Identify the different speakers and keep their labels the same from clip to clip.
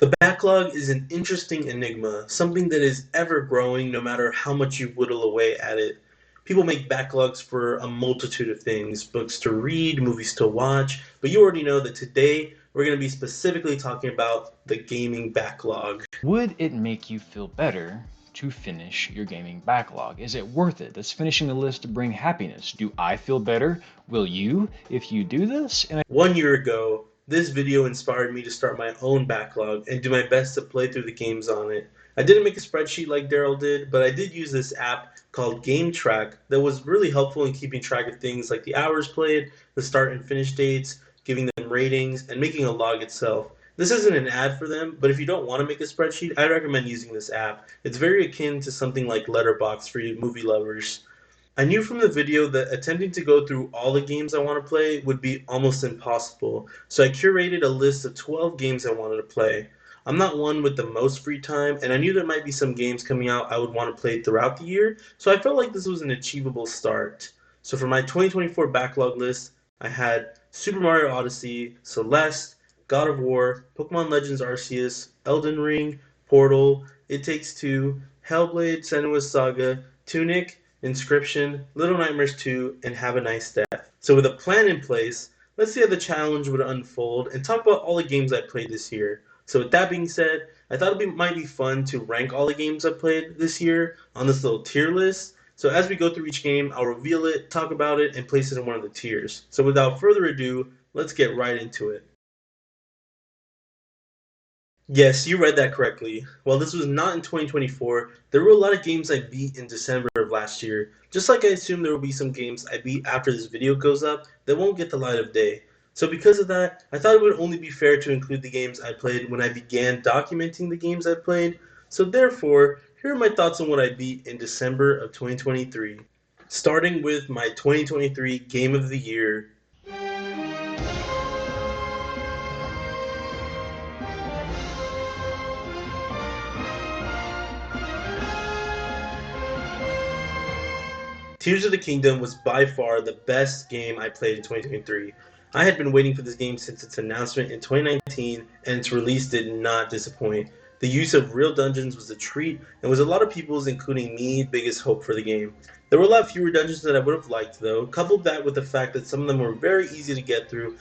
Speaker 1: The backlog is an interesting enigma, something that is ever growing no matter how much you whittle away at it. People make backlogs for a multitude of things, books to read, movies to watch, but you already know that today we're going to be specifically talking about the gaming backlog.
Speaker 2: Would it make you feel better to finish your gaming backlog? Is it worth it? Does finishing the list bring happiness? Do I feel better? Will you if you do this?
Speaker 1: 1 year ago, this video inspired me to start my own backlog and do my best to play through the games on it. I didn't make a spreadsheet like Daryl did, but I did use this app called Game Track that was really helpful in keeping track of things like the hours played, the start and finish dates, giving them ratings, and making a log itself. This isn't an ad for them, but if you don't want to make a spreadsheet, I recommend using this app. It's very akin to something like Letterboxd for you movie lovers. I knew from the video that attempting to go through all the games I want to play would be almost impossible, so I curated a list of 12 games I wanted to play. I'm not one with the most free time, and I knew there might be some games coming out I would want to play throughout the year, so I felt like this was an achievable start. So for my 2024 backlog list, I had Super Mario Odyssey, Celeste, God of War, Pokemon Legends Arceus, Elden Ring, Portal, It Takes Two, Hellblade Senua's Saga, Tunic, Inscription, Little Nightmares 2, and Have a Nice Death. So with a plan in place, let's see how the challenge would unfold and talk about all the games I played this year. So with that being said, I thought might be fun to rank all the games I played this year on this little tier list. So as we go through each game, I'll reveal it, talk about it, and place it in one of the tiers. So without further ado, let's get right into it. Yes, you read that correctly. While this was not in 2024, there were a lot of games I beat in December of last year. Just like I assume there will be some games I beat after this video goes up that won't get the light of day. So because of that, I thought it would only be fair to include the games I played when I began documenting the games I played. So therefore, here are my thoughts on what I beat in December of 2023. Starting with my 2023 Game of the Year. Tears of the Kingdom was by far the best game I played in 2023. I had been waiting for this game since its announcement in 2019, and its release did not disappoint. The use of real dungeons was a treat, and was a lot of people's, including me, biggest hope for the game. There were a lot fewer dungeons than I would have liked, though. Coupled that with the fact that some of them were very easy to get through,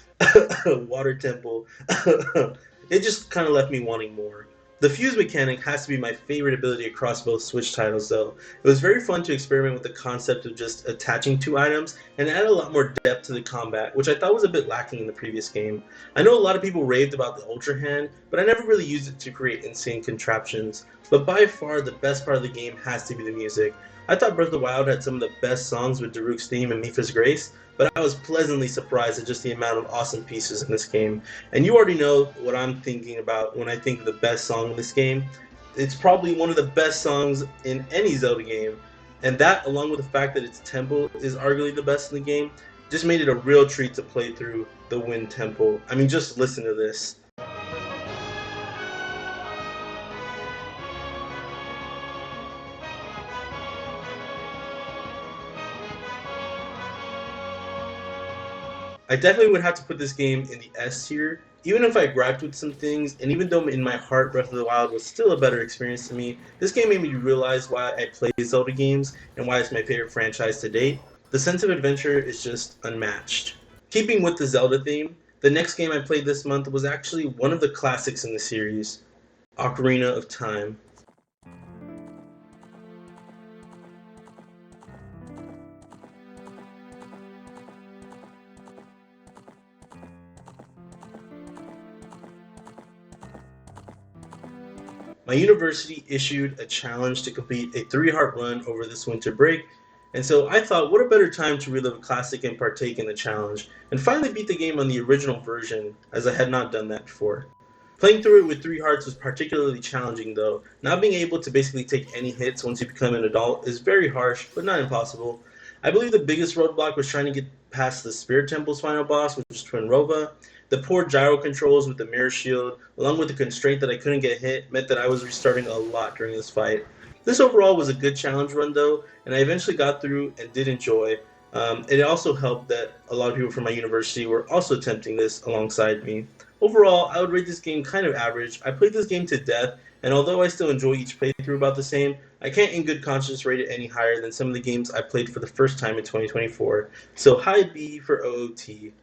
Speaker 1: Water Temple, it just kind of left me wanting more. The fuse mechanic has to be my favorite ability across both Switch titles, though. It was very fun to experiment with the concept of just attaching two items and add a lot more depth to the combat, which I thought was a bit lacking in the previous game. I know a lot of people raved about the Ultra Hand, but I never really used it to create insane contraptions. But by far, the best part of the game has to be the music. I thought Breath of the Wild had some of the best songs with Daruk's theme and Mipha's Grace, but I was pleasantly surprised at just the amount of awesome pieces in this game. And you already know what I'm thinking about when I think of the best song in this game. It's probably one of the best songs in any Zelda game. And that, along with the fact that its tempo is arguably the best in the game, just made it a real treat to play through the Wind Temple. I mean, just listen to this. I definitely would have to put this game in the S tier, even if I griped with some things, and even though in my heart Breath of the Wild was still a better experience to me, this game made me realize why I play Zelda games and why it's my favorite franchise to date. The sense of adventure is just unmatched. Keeping with the Zelda theme, the next game I played this month was actually one of the classics in the series, Ocarina of Time. My university issued a challenge to complete a 3-heart run over this winter break, and so I thought, what a better time to relive a classic and partake in the challenge, and finally beat the game on the original version, as I had not done that before. Playing through it with 3 hearts was particularly challenging though. Not being able to basically take any hits once you become an adult is very harsh, but not impossible. I believe the biggest roadblock was trying to get past the Spirit Temple's final boss, which was Twinrova. The poor gyro controls with the mirror shield, along with the constraint that I couldn't get hit, meant that I was restarting a lot during this fight. This overall was a good challenge run though, and I eventually got through and did enjoy. It also helped that a lot of people from my university were also attempting this alongside me. Overall, I would rate this game kind of average. I played this game to death, and although I still enjoy each playthrough about the same, I can't in good conscience rate it any higher than some of the games I played for the first time in 2024. So high B for OOT.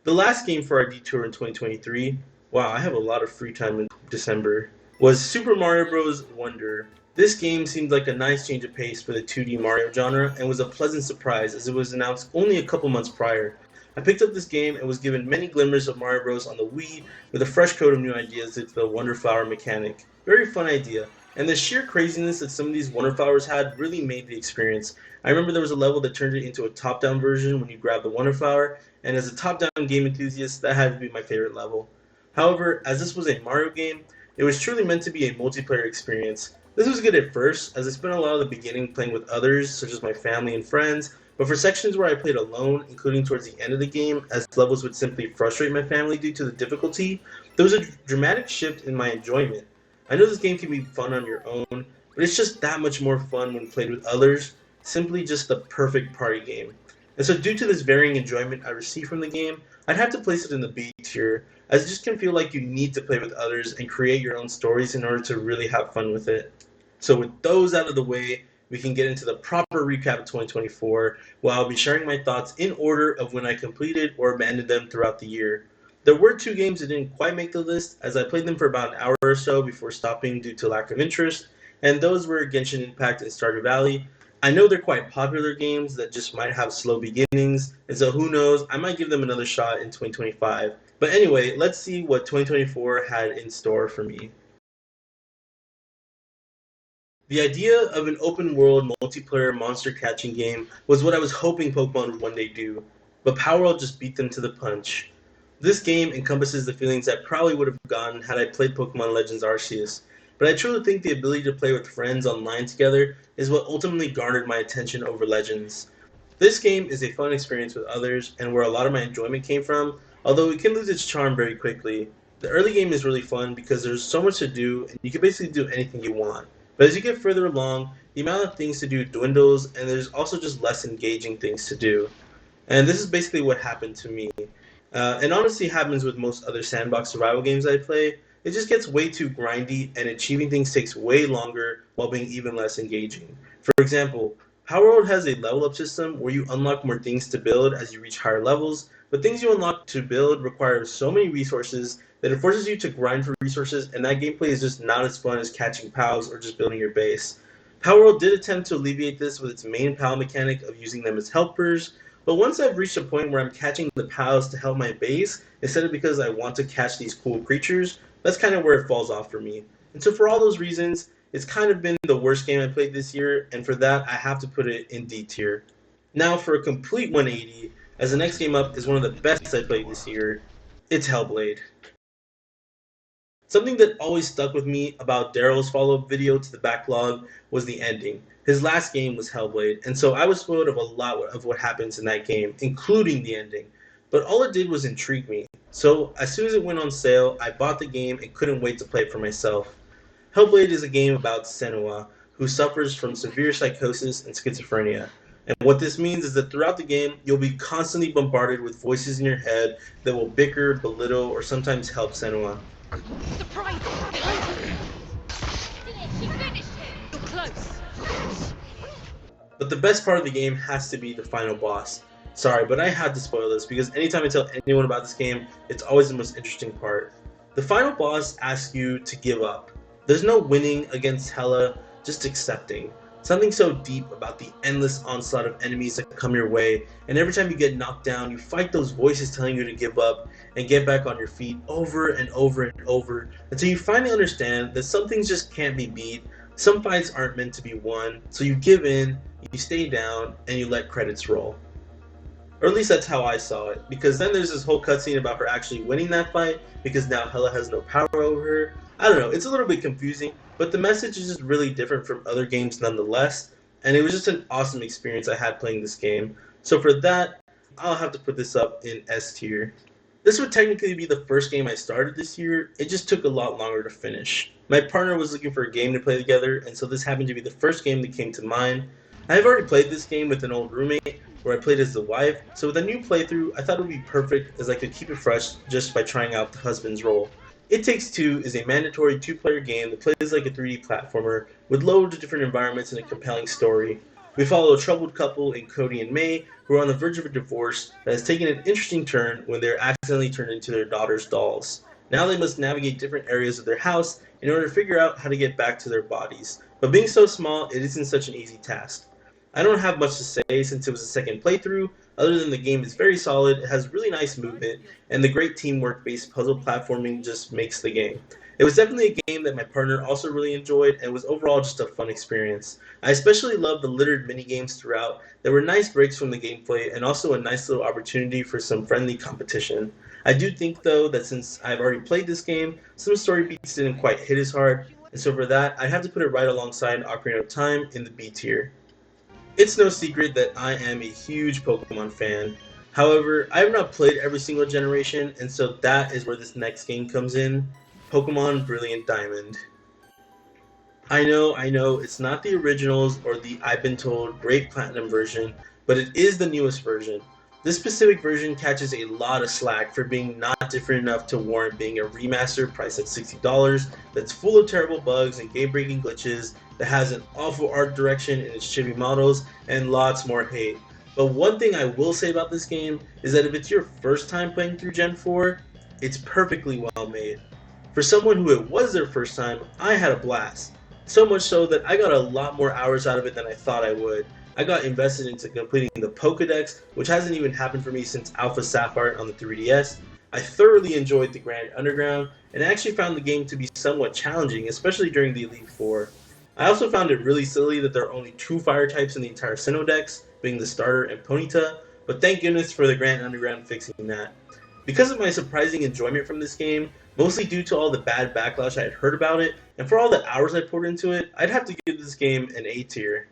Speaker 1: The last game for our detour in 2023, wow, I have a lot of free time in December, was Super Mario Bros. Wonder. This game seemed like a nice change of pace for the 2D Mario genre and was a pleasant surprise as it was announced only a couple months prior. I picked up this game and was given many glimmers of Mario Bros. On the Wii with a fresh coat of new ideas to the Wonder Flower mechanic. Very fun idea, and the sheer craziness that some of these Wonder Flowers had really made the experience. I remember there was a level that turned it into a top-down version when you grab the Wonder Flower, and as a top-down game enthusiast, that had to be my favorite level. However, as this was a Mario game, it was truly meant to be a multiplayer experience. This was good at first, as I spent a lot of the beginning playing with others, such as my family and friends, but for sections where I played alone, including towards the end of the game, as levels would simply frustrate my family due to the difficulty, there was a dramatic shift in my enjoyment. I know this game can be fun on your own, but it's just that much more fun when played with others, simply just the perfect party game. And so due to this varying enjoyment I receive from the game, I'd have to place it in the B tier, as it just can feel like you need to play with others and create your own stories in order to really have fun with it. So with those out of the way, we can get into the proper recap of 2024, where I'll be sharing my thoughts in order of when I completed or abandoned them throughout the year. There were two games that didn't quite make the list, as I played them for about an hour or so before stopping due to lack of interest, and those were Genshin Impact and Stardew Valley. I know they're quite popular games that just might have slow beginnings, and so who knows, I might give them another shot in 2025. But anyway, let's see what 2024 had in store for me. The idea of an open world multiplayer monster catching game was what I was hoping Pokemon would one day do, but Power World just beat them to the punch. This game encompasses the feelings I probably would have gotten had I played Pokemon Legends Arceus, but I truly think the ability to play with friends online together is what ultimately garnered my attention over Legends. This game is a fun experience with others and where a lot of my enjoyment came from, although it can lose its charm very quickly. The early game is really fun because there's so much to do and you can basically do anything you want. But as you get further along, the amount of things to do dwindles and there's also just less engaging things to do. And this is basically what happened to me. And honestly happens with most other sandbox survival games I play. It just gets way too grindy and achieving things takes way longer while being even less engaging. For example, Power World has a level up system where you unlock more things to build as you reach higher levels, but things you unlock to build require so many resources that it forces you to grind for resources, and that gameplay is just not as fun as catching pals or just building your base. Power World did attempt to alleviate this with its main pal mechanic of using them as helpers, but once I've reached a point where I'm catching the pals to help my base, instead of because I want to catch these cool creatures, that's kind of where it falls off for me. And so for all those reasons, it's kind of been the worst game I played this year, and for that, I have to put it in D tier. Now, for a complete 180, as the next game up is one of the best I played this year, it's Hellblade. Something that always stuck with me about Daryl's follow-up video to the backlog was the ending. His last game was Hellblade, and so I was spoiled of a lot of what happens in that game, including the ending. But all it did was intrigue me. So as soon as it went on sale, I bought the game and couldn't wait to play it for myself. Hellblade is a game about Senua, who suffers from severe psychosis and schizophrenia. And what this means is that throughout the game, you'll be constantly bombarded with voices in your head that will bicker, belittle, or sometimes help Senua.
Speaker 3: Surprise! You finished it! You're close.
Speaker 1: But the best part of the game has to be the final boss. Sorry, but I had to spoil this because anytime I tell anyone about this game, it's always the most interesting part. The final boss asks you to give up. There's no winning against Hela, just accepting. Something so deep about the endless onslaught of enemies that come your way, and every time you get knocked down, you fight those voices telling you to give up and get back on your feet over and over and over until you finally understand that some things just can't be beat, some fights aren't meant to be won, so you give in, you stay down, and you let credits roll. Or at least that's how I saw it, because then there's this whole cutscene about her actually winning that fight, because now Hela has no power over her. I don't know, it's a little bit confusing, but the message is just really different from other games nonetheless, and it was just an awesome experience I had playing this game. So for that, I'll have to put this up in S tier. This would technically be the first game I started this year, it just took a lot longer to finish. My partner was looking for a game to play together, and so this happened to be the first game that came to mind. I have already played this game with an old roommate, where I played as the wife, so with a new playthrough, I thought it would be perfect as I could keep it fresh just by trying out the husband's role. It Takes Two is a mandatory two-player game that plays like a 3D platformer with loads of different environments and a compelling story. We follow a troubled couple in Cody and May who are on the verge of a divorce that has taken an interesting turn when they're accidentally turned into their daughter's dolls. Now they must navigate different areas of their house in order to figure out how to get back to their bodies. But being so small, it isn't such an easy task. I don't have much to say since it was a second playthrough, other than the game is very solid, it has really nice movement, and the great teamwork based puzzle platforming just makes the game. It was definitely a game that my partner also really enjoyed and was overall just a fun experience. I especially loved the littered mini games throughout. There were nice breaks from the gameplay and also a nice little opportunity for some friendly competition. I do think though that since I've already played this game, some story beats didn't quite hit as hard, and so for that I'd have to put it right alongside Ocarina of Time in the B tier. It's no secret that I am a huge Pokemon fan. However, I have not played every single generation, and so that is where this next game comes in, Pokemon Brilliant Diamond. I know, it's not the originals or the I've been told great platinum version, but it is the newest version. This specific version catches a lot of slack for being not different enough to warrant being a remaster priced at $60 that's full of terrible bugs and game-breaking glitches, that has an awful art direction in its chibi models, and lots more hate. But one thing I will say about this game is that if it's your first time playing through Gen 4, it's perfectly well made. For someone who it was their first time, I had a blast. So much so that I got a lot more hours out of it than I thought I would. I got invested into completing the Pokedex, which hasn't even happened for me since Alpha Sapphire on the 3DS. I thoroughly enjoyed the Grand Underground, and I actually found the game to be somewhat challenging, especially during the Elite Four. I also found it really silly that there are only two fire types in the entire Sinnoh Dex, being the starter and Ponyta, but thank goodness for the Grand Underground fixing that. Because of my surprising enjoyment from this game, mostly due to all the bad backlash I had heard about it, and for all the hours I poured into it, I'd have to give this game an A tier.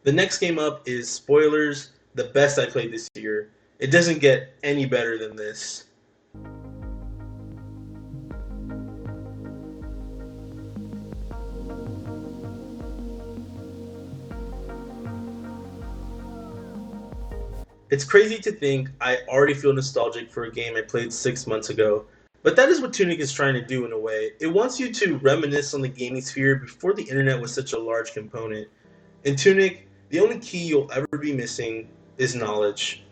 Speaker 1: The next game up is, spoilers, the best I played this year. It doesn't get any better than this. It's crazy to think I already feel nostalgic for a game I played 6 months ago, but that is what Tunic is trying to do in a way. It wants you to reminisce on the gaming sphere before the internet was such a large component. In Tunic, the only key you'll ever be missing is knowledge.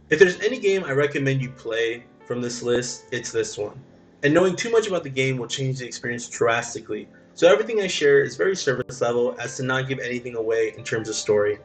Speaker 1: If there's any game I recommend you play from this list, it's this one. And knowing too much about the game will change the experience drastically, so everything I share is very surface level as to not give anything away in terms of story.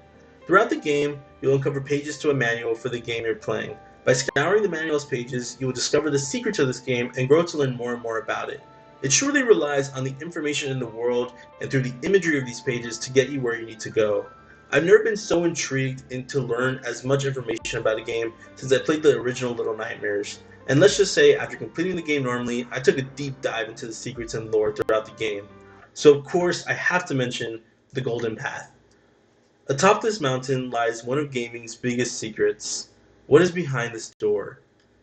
Speaker 1: Throughout the game, you'll uncover pages to a manual for the game you're playing. By scouring the manual's pages, you will discover the secrets of this game and grow to learn more and more about it. It surely relies on the information in the world and through the imagery of these pages to get you where you need to go. I've never been so intrigued to learn as much information about a game since I played the original Little Nightmares. And let's just say, after completing the game normally, I took a deep dive into the secrets and lore throughout the game. So of course, I have to mention the Golden Path. Atop this mountain lies one of gaming's biggest secrets. What is behind this door?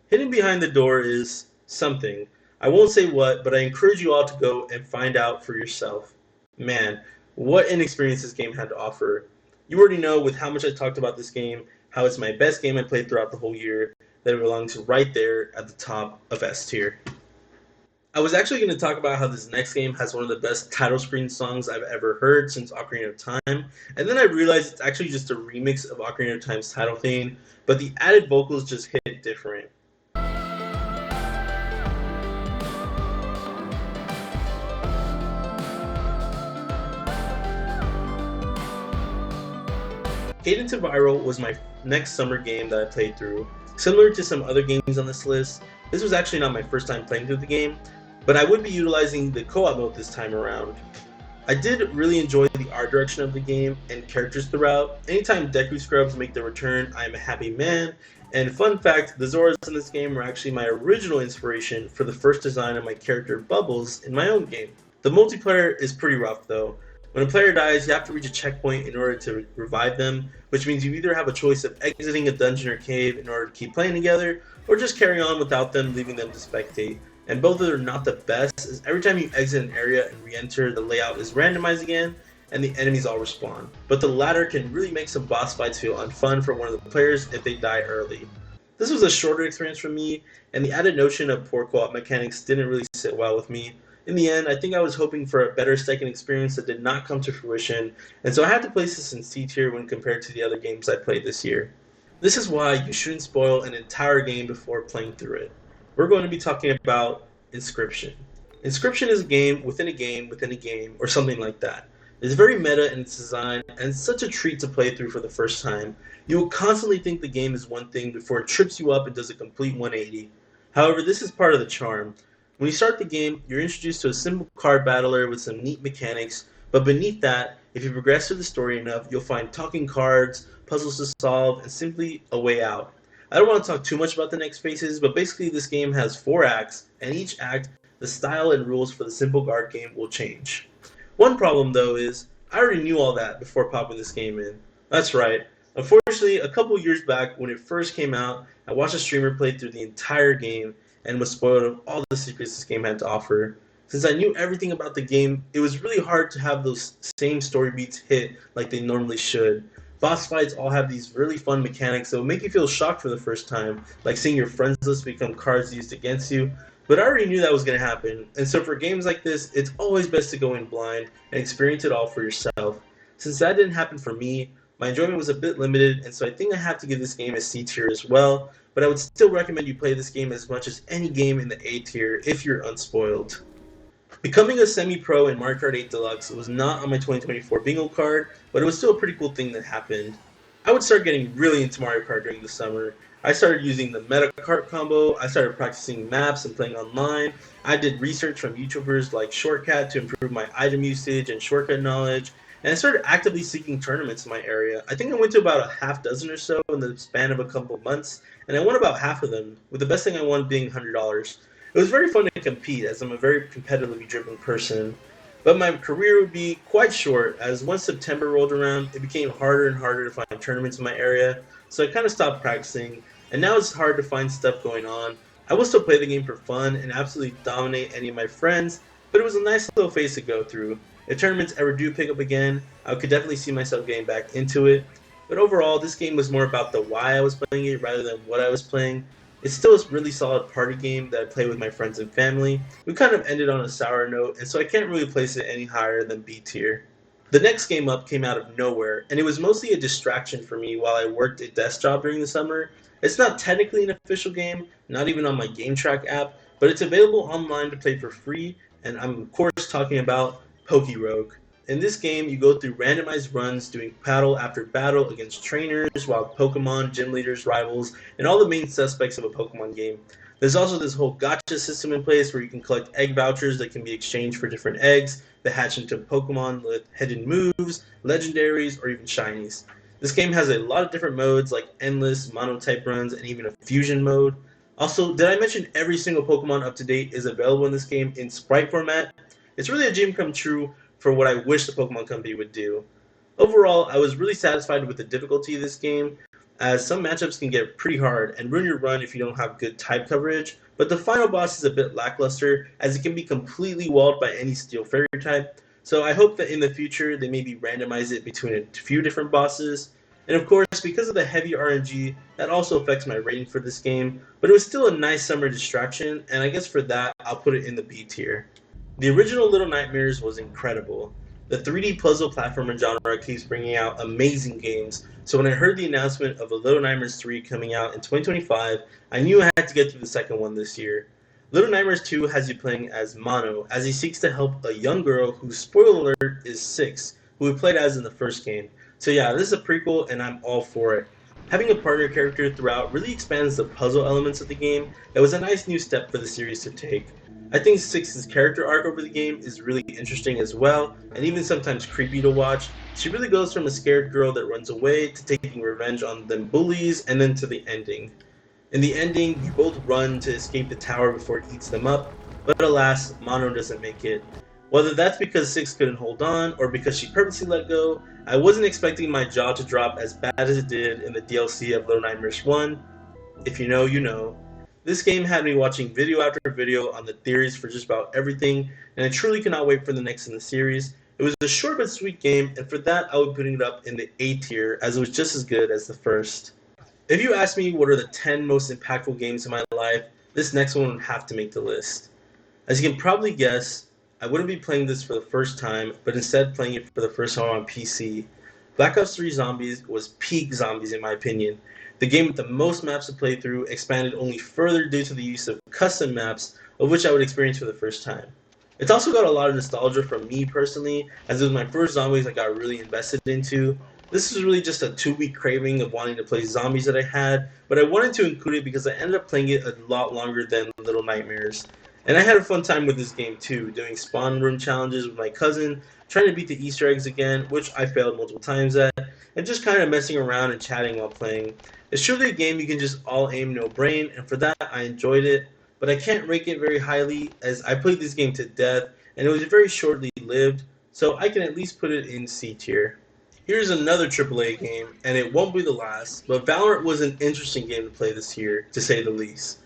Speaker 1: Hidden behind the door is something. I won't say what, but I encourage you all to go and find out for yourself. Man, what an experience this game had to offer. You already know with how much I talked about this game, how it's my best game I played throughout the whole year, that it belongs right there at the top of S tier. I was actually going to talk about how this next game has one of the best title screen songs I've ever heard since Ocarina of Time, and then I realized it's actually just a remix of Ocarina of Time's title theme, but the added vocals just hit different. Cadence of Viral was my next summer game that I played through. Similar to some other games on this list, this was actually not my first time playing through the game, but I would be utilizing the co-op mode this time around. I did really enjoy the art direction of the game and characters throughout. Anytime Deku Scrubs make their return, I am a happy man. And fun fact, the Zoras in this game were actually my original inspiration for the first design of my character Bubbles in my own game. The multiplayer is pretty rough though. When a player dies, you have to reach a checkpoint in order to revive them, which means you either have a choice of exiting a dungeon or cave in order to keep playing together, or just carry on without them, leaving them to spectate. And both of them are not the best, as every time you exit an area and re-enter, the layout is randomized again, and the enemies all respawn. But the latter can really make some boss fights feel unfun for one of the players if they die early. This was a shorter experience for me, and the added notion of poor co-op mechanics didn't really sit well with me. In the end, I think I was hoping for a better second experience that did not come to fruition, and so I had to place this in C tier when compared to the other games I played this year. This is why you shouldn't spoil an entire game before playing through it. We're going to be talking about Inscription. Inscription is a game within a game within a game, or something like that. It's very meta in its design, and it's such a treat to play through for the first time. You will constantly think the game is one thing before it trips you up and does a complete 180. However, this is part of the charm. When you start the game, you're introduced to a simple card battler with some neat mechanics, but beneath that, if you progress through the story enough, you'll find talking cards, puzzles to solve, and simply a way out. I don't want to talk too much about the next phases, but basically this game has 4 acts, and each act, the style and rules for the simple card game will change. One problem though is, I already knew all that before popping this game in. That's right. Unfortunately, a couple years back when it first came out, I watched a streamer play through the entire game and was spoiled of all the secrets this game had to offer. Since I knew everything about the game, it was really hard to have those same story beats hit like they normally should. Boss fights all have these really fun mechanics that will make you feel shocked for the first time, like seeing your friends list become cards used against you. But I already knew that was going to happen, and so for games like this, it's always best to go in blind and experience it all for yourself. Since that didn't happen for me, my enjoyment was a bit limited, and so I think I have to give this game a C tier as well, but I would still recommend you play this game as much as any game in the A tier if you're unspoiled. Becoming a semi-pro in Mario Kart 8 Deluxe was not on my 2024 bingo card, but it was still a pretty cool thing that happened. I would start getting really into Mario Kart during the summer. I started using the Meta Kart combo, I started practicing maps and playing online, I did research from YouTubers like Shortcut to improve my item usage and shortcut knowledge, and I started actively seeking tournaments in my area. I think I went to about a half dozen or so in the span of a couple of months, and I won about half of them, with the best thing I won being $100. It was very fun to compete, as I'm a very competitively driven person. But my career would be quite short, as once September rolled around, it became harder and harder to find tournaments in my area, so I kind of stopped practicing, and now it's hard to find stuff going on. I will still play the game for fun and absolutely dominate any of my friends, but it was a nice little phase to go through. If tournaments ever do pick up again, I could definitely see myself getting back into it. But overall, this game was more about the why I was playing it rather than what I was playing. It's still a really solid party game that I play with my friends and family. We kind of ended on a sour note, and so I can't really place it any higher than B tier. The next game up came out of nowhere, and it was mostly a distraction for me while I worked a desk job during the summer. It's not technically an official game, not even on my GameTrack app, but it's available online to play for free, and I'm of course talking about Poke Rogue. In this game, you go through randomized runs doing battle after battle against trainers, wild Pokemon, gym leaders, rivals, and all the main suspects of a Pokemon game. There's also this whole gacha system in place where you can collect egg vouchers that can be exchanged for different eggs that hatch into Pokemon with hidden moves, legendaries, or even shinies. This game has a lot of different modes like endless, mono-type runs, and even a fusion mode. Also, did I mention every single Pokemon up to date is available in this game in sprite format? It's really a dream come true for what I wish the Pokemon Company would do. Overall, I was really satisfied with the difficulty of this game, as some matchups can get pretty hard and ruin your run if you don't have good type coverage, but the final boss is a bit lackluster, as it can be completely walled by any Steel Fairy type, so I hope that in the future they maybe randomize it between a few different bosses. And of course, because of the heavy RNG, that also affects my rating for this game, but it was still a nice summer distraction, and I guess for that, I'll put it in the B tier. The original Little Nightmares was incredible. The 3D puzzle platformer genre keeps bringing out amazing games, so when I heard the announcement of a Little Nightmares 3 coming out in 2025, I knew I had to get through the second one this year. Little Nightmares 2 has you playing as Mono, as he seeks to help a young girl who, spoiler alert, is 6, who we played as in the first game. So yeah, this is a prequel and I'm all for it. Having a partner character throughout really expands the puzzle elements of the game. It was a nice new step for the series to take. I think Six's character arc over the game is really interesting as well, and even sometimes creepy to watch. She really goes from a scared girl that runs away to taking revenge on them bullies, and then to the ending. In the ending, you both run to escape the tower before it eats them up, but alas, Mono doesn't make it. Whether that's because 6 couldn't hold on or because she purposely let go, I wasn't expecting my jaw to drop as bad as it did in the DLC of Little Nightmares 1. If you know, you know. This game had me watching video after video on the theories for just about everything, and I truly cannot wait for the next in the series. It was a short but sweet game, and for that I would be putting it up in the A tier, as it was just as good as the first. If you ask me what are the 10 most impactful games in my life, this next one would have to make the list. As you can probably guess, I wouldn't be playing this for the first time, but instead playing it for the first time on PC. Black Ops 3 Zombies was peak zombies in my opinion. The game with the most maps to play through expanded only further due to the use of custom maps, of which I would experience for the first time. It's also got a lot of nostalgia from me personally, as it was my first zombies I got really invested into. This was really just a 2 week craving of wanting to play zombies that I had, but I wanted to include it because I ended up playing it a lot longer than Little Nightmares. And I had a fun time with this game too, doing spawn room challenges with my cousin, trying to beat the Easter eggs again, which I failed multiple times at, and just kind of messing around and chatting while playing. It's truly a game you can just all aim no brain, and for that I enjoyed it, but I can't rank it very highly as I played this game to death and it was very shortly lived, so I can at least put it in C tier. Here's another AAA game, and it won't be the last, but Valorant was an interesting game to play this year, to say the least.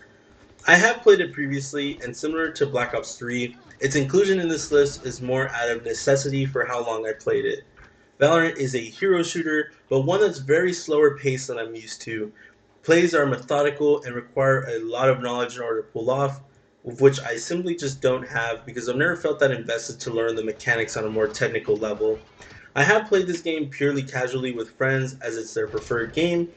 Speaker 1: I have played it previously, and similar to Black Ops 3, its inclusion in this list is more out of necessity for how long I played it. Valorant is a hero shooter, but one that's very slower paced than I'm used to. Plays are methodical and require a lot of knowledge in order to pull off, with which I simply just don't have because I've never felt that invested to learn the mechanics on a more technical level. I have played this game purely casually with friends as it's their preferred game,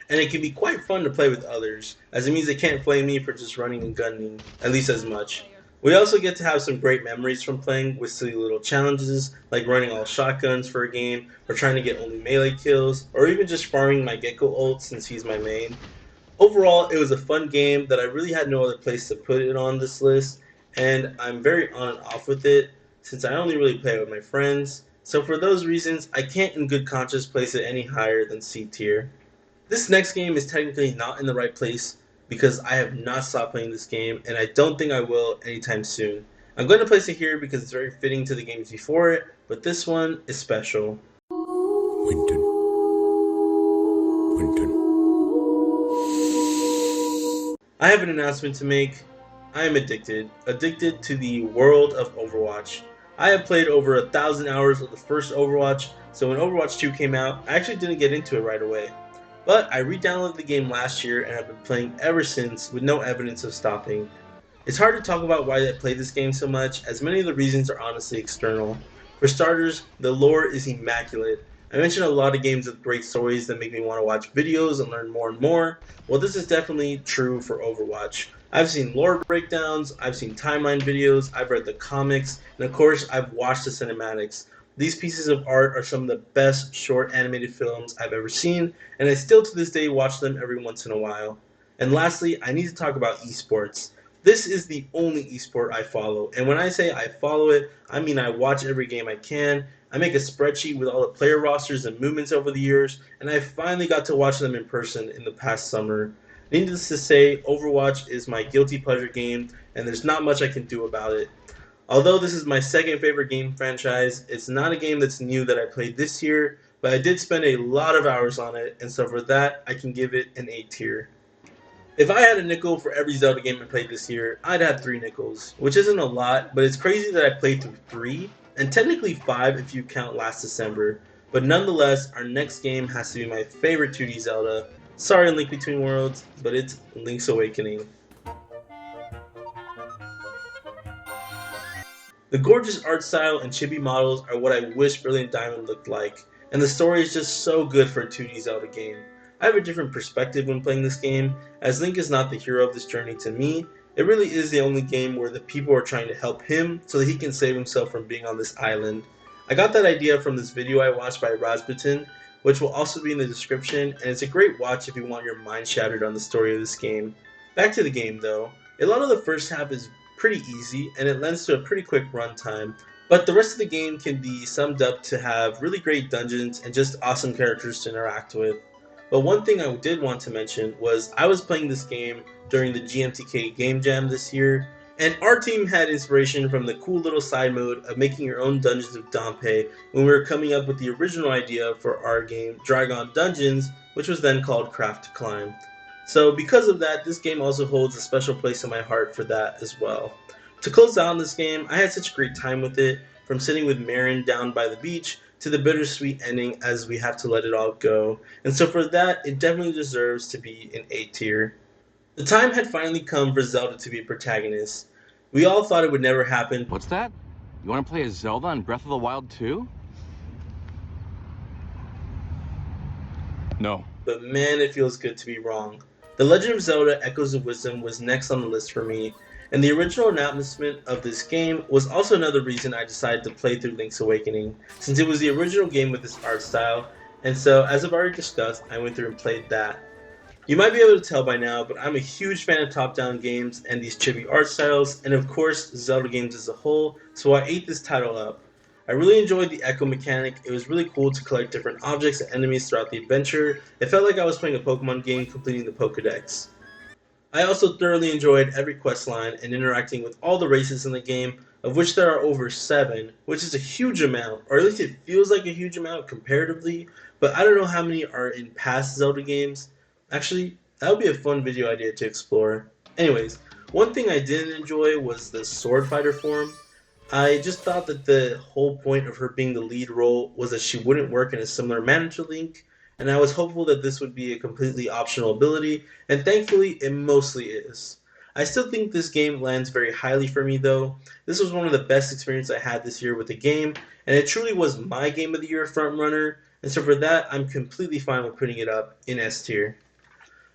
Speaker 1: and it can be quite fun to play with others, as it means they can't flame me for just running and gunning, at least as much. We also get to have some great memories from playing with silly little challenges, like running all shotguns for a game, or trying to get only melee kills, or even just farming my Gecko ult since he's my main. Overall, it was a fun game that I really had no other place to put it on this list, and I'm very on and off with it, since I only really play it with my friends. So for those reasons, I can't in good conscience place it any higher than C tier. This next game is technically not in the right place because I have not stopped playing this game and I don't think I will anytime soon. I'm going to place it here because it's very fitting to the games before it, but this one is special.
Speaker 4: Winton. Winton.
Speaker 1: I have an announcement to make. I am addicted to the world of Overwatch. I have played over 1,000 hours of the first Overwatch, so when Overwatch 2 came out, I actually didn't get into it right away. But I re-downloaded the game last year and have been playing ever since with no evidence of stopping. It's hard to talk about why I played this game so much, as many of the reasons are honestly external. For starters, the lore is immaculate. I mentioned a lot of games with great stories that make me want to watch videos and learn more and more. Well, this is definitely true for Overwatch. I've seen lore breakdowns, I've seen timeline videos, I've read the comics, and of course I've watched the cinematics. These pieces of art are some of the best short animated films I've ever seen, and I still to this day watch them every once in a while. And lastly, I need to talk about esports. This is the only esport I follow, and when I say I follow it, I mean I watch every game I can. I make a spreadsheet with all the player rosters and movements over the years, and I finally got to watch them in person in the past summer. Needless to say, Overwatch is my guilty pleasure game, and there's not much I can do about it. Although this is my second favorite game franchise, it's not a game that's new that I played this year, but I did spend a lot of hours on it, and so for that, I can give it an A tier. If I had a nickel for every Zelda game I played this year, I'd have 3 nickels, which isn't a lot, but it's crazy that I played through 3, and technically 5 if you count last December. But nonetheless, our next game has to be my favorite 2D Zelda. Sorry, Link Between Worlds, but it's Link's Awakening. The gorgeous art style and chibi models are what I wish Brilliant Diamond looked like, and the story is just so good for a 2D Zelda game. I have a different perspective when playing this game, as Link is not the hero of this journey to me. It really is the only game where the people are trying to help him so that he can save himself from being on this island. I got that idea from this video I watched by Rasputin, which will also be in the description, and it's a great watch if you want your mind shattered on the story of this game. Back to the game though. A lot of the first half is pretty easy, and it lends to a pretty quick runtime, but the rest of the game can be summed up to have really great dungeons and just awesome characters to interact with. But one thing I did want to mention was I was playing this game during the GMTK Game Jam this year, And our team had inspiration from the cool little side mode of making your own dungeons with Dompe when we were coming up with the original idea for our game, Dragon Dungeons, which was then called Craft to Climb. So because of that, this game also holds a special place in my heart for that as well. To close out on this game, I had such a great time with it, from sitting with Marin down by the beach to the bittersweet ending as we have to let it all go. And so for that, it definitely deserves to be an A tier. The time had finally come for Zelda to be a protagonist. We all thought it would never happen.
Speaker 4: What's that? You want to play as Zelda in Breath of the Wild 2? No.
Speaker 1: But man, it feels good to be wrong. The Legend of Zelda Echoes of Wisdom was next on the list for me, and the original announcement of this game was also another reason I decided to play through Link's Awakening, since it was the original game with this art style, and so as I've already discussed, I went through and played that. You might be able to tell by now, but I'm a huge fan of top-down games and these chibi art styles, and of course, Zelda games as a whole, so I ate this title up. I really enjoyed the echo mechanic. It was really cool to collect different objects and enemies throughout the adventure. It felt like I was playing a Pokemon game completing the Pokedex. I also thoroughly enjoyed every quest line and interacting with all the races in the game, of which there are over 7, which is a huge amount, or at least it feels like a huge amount comparatively, but I don't know how many are in past Zelda games. Actually, that would be a fun video idea to explore. Anyways, one thing I didn't enjoy was the sword fighter form. I just thought that the whole point of her being the lead role was that she wouldn't work in a similar manner to Link, and I was hopeful that this would be a completely optional ability, and thankfully it mostly is. I still think this game lands very highly for me though. This was one of the best experiences I had this year with the game, and it truly was my game of the year frontrunner, and so for that I'm completely fine with putting it up in S tier.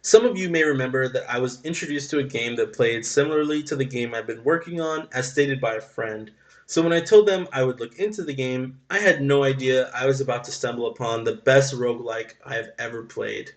Speaker 1: Some of you may remember that I was introduced to a game that played similarly to the game I've been working on, as stated by a friend. So when I told them I would look into the game, I had no idea I was about to stumble upon the best roguelike I have ever played.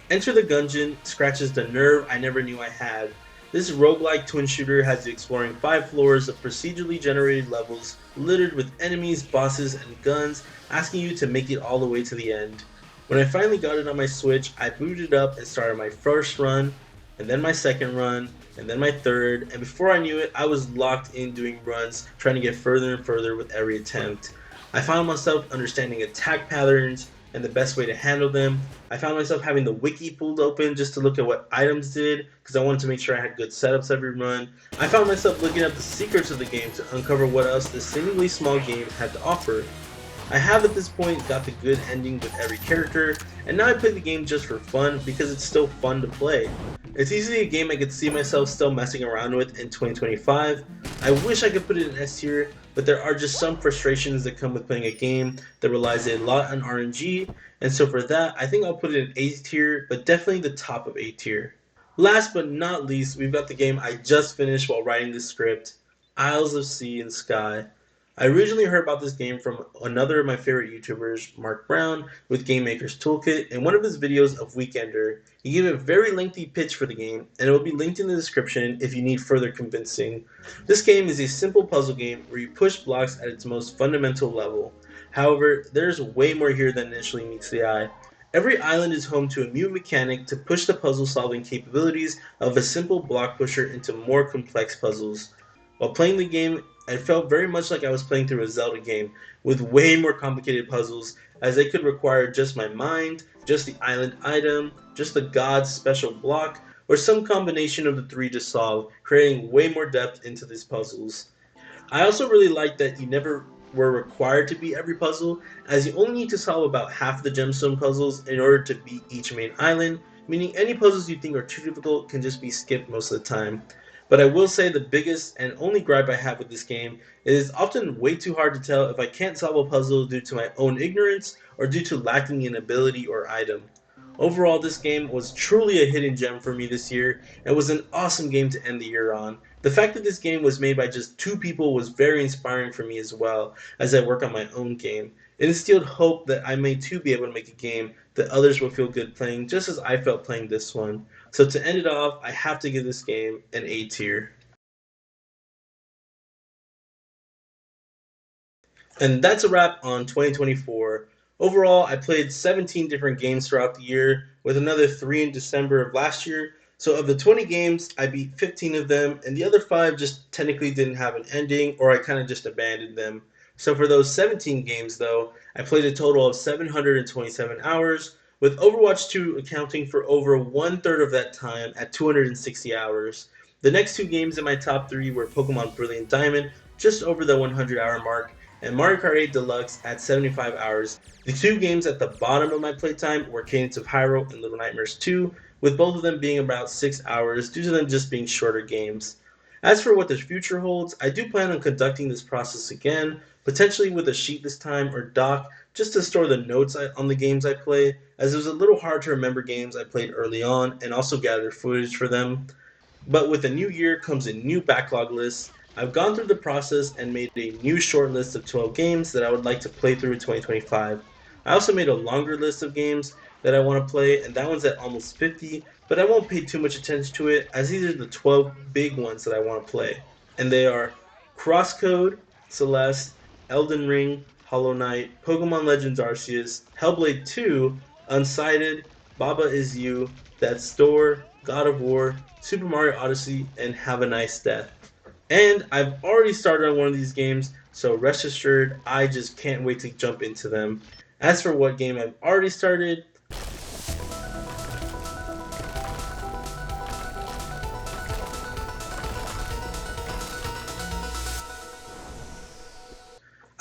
Speaker 1: Enter the Gungeon scratches the nerve I never knew I had. This roguelike twin shooter has you exploring 5 floors of procedurally generated levels littered with enemies, bosses, and guns, asking you to make it all the way to the end. When I finally got it on my Switch, I booted it up and started my first run, and then my second run, and then my third, and before I knew it, I was locked in doing runs, trying to get further and further with every attempt. I found myself understanding attack patterns and the best way to handle them. I found myself having the wiki pulled open just to look at what items did because I wanted to make sure I had good setups every run. I found myself looking up the secrets of the game to uncover what else this seemingly small game had to offer. I have at this point got the good ending with every character, and now I play the game just for fun because it's still fun to play. It's easily a game I could see myself still messing around with in 2025. I wish I could put it in S tier, but there are just some frustrations that come with playing a game that relies a lot on RNG, and so for that, I think I'll put it in A tier, but definitely the top of A tier. Last but not least, we've got the game I just finished while writing the script, Isles of Sea and Sky. I originally heard about this game from another of my favorite YouTubers, Mark Brown, with Game Maker's Toolkit, in one of his videos of Weekender. He gave a very lengthy pitch for the game, and it will be linked in the description if you need further convincing. This game is a simple puzzle game where you push blocks at its most fundamental level. However, there's way more here than initially meets the eye. Every island is home to a new mechanic to push the puzzle solving capabilities of a simple block pusher into more complex puzzles. While playing the game, it felt very much like I was playing through a Zelda game, with way more complicated puzzles, as they could require just my mind, just the island item, just the god's special block, or some combination of the three to solve, creating way more depth into these puzzles. I also really like that you never were required to beat every puzzle, as you only need to solve about half the gemstone puzzles in order to beat each main island, meaning any puzzles you think are too difficult can just be skipped most of the time. But I will say the biggest and only gripe I have with this game is it's often way too hard to tell if I can't solve a puzzle due to my own ignorance or due to lacking an ability or item. Overall, this game was truly a hidden gem for me this year and was an awesome game to end the year on. The fact that this game was made by just 2 people was very inspiring for me as well as I work on my own game. It instilled hope that I may too be able to make a game that others will feel good playing just as I felt playing this one. So to end it off, I have to give this game an A tier. And that's a wrap on 2024. Overall, I played 17 different games throughout the year, with another 3 in December of last year. So, of the 20 games, I beat 15 of them, and the other 5 just technically didn't have an ending, or I kind of just abandoned them. So, for those 17 games, though, I played a total of 727 hours, with Overwatch 2 accounting for over one third of that time at 260 hours. The next 2 games in my top 3 were Pokemon Brilliant Diamond, just over the 100-hour mark, and Mario Kart 8 Deluxe at 75 hours. The 2 games at the bottom of my playtime were Cadence of Hyrule and Little Nightmares 2, with both of them being about 6 hours due to them just being shorter games. As for what the future holds, I do plan on conducting this process again, potentially with a sheet this time or doc, just to store the notes on the games I play, as it was a little hard to remember games I played early on and also gather footage for them. But with a new year comes a new backlog list. I've gone through the process and made a new short list of 12 games that I would like to play through in 2025. I also made a longer list of games that I want to play, and that one's at almost 50, but I won't pay too much attention to it as these are the 12 big ones that I want to play. And they are Crosscode, Celeste, Elden Ring, Hollow Knight, Pokemon Legends Arceus, Hellblade 2, Unsighted, Baba Is You, Death's Door, God of War, Super Mario Odyssey, and Have a Nice Death. And I've already started on one of these games, so rest assured, I just can't wait to jump into them. As for what game I've already started,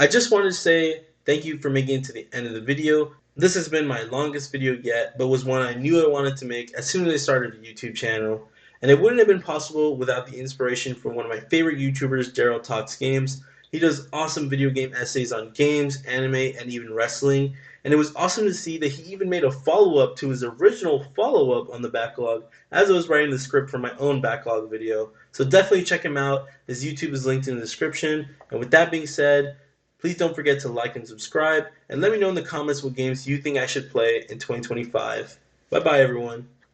Speaker 1: I just wanted to say thank you for making it to the end of the video. This has been my longest video yet, but was one I knew I wanted to make as soon as I started a YouTube channel. And it wouldn't have been possible without the inspiration from one of my favorite YouTubers, Daryl Talks Games. He does awesome video game essays on games, anime, and even wrestling. And it was awesome to see that he even made a follow-up to his original follow-up on the backlog as I was writing the script for my own backlog video. So definitely check him out. His YouTube is linked in the description. And with that being said, please don't forget to like and subscribe, and let me know in the comments what games you think I should play in 2025. Bye bye, everyone.